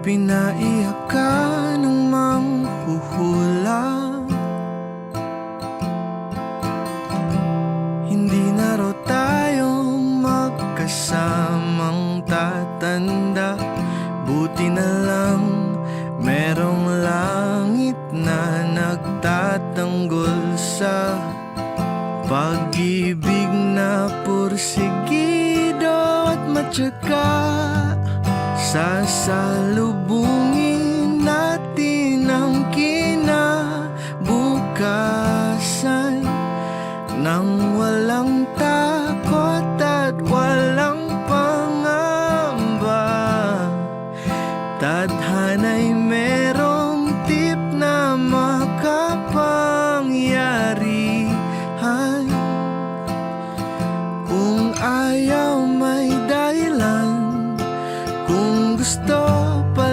pinaiyak ka ng manghuhula. Hindi na raw tayo magkasamang tatanda. Buti na lang merong langit na nagtatanggol sa pag-ibig na pursigido at matyaga. Sasalubungin natin ang kinabukasan nang walang takot at walang pangamba. Tadhana'y merong tip na makapangyarihan. Kung ayaw may dahilan, kung gusto pa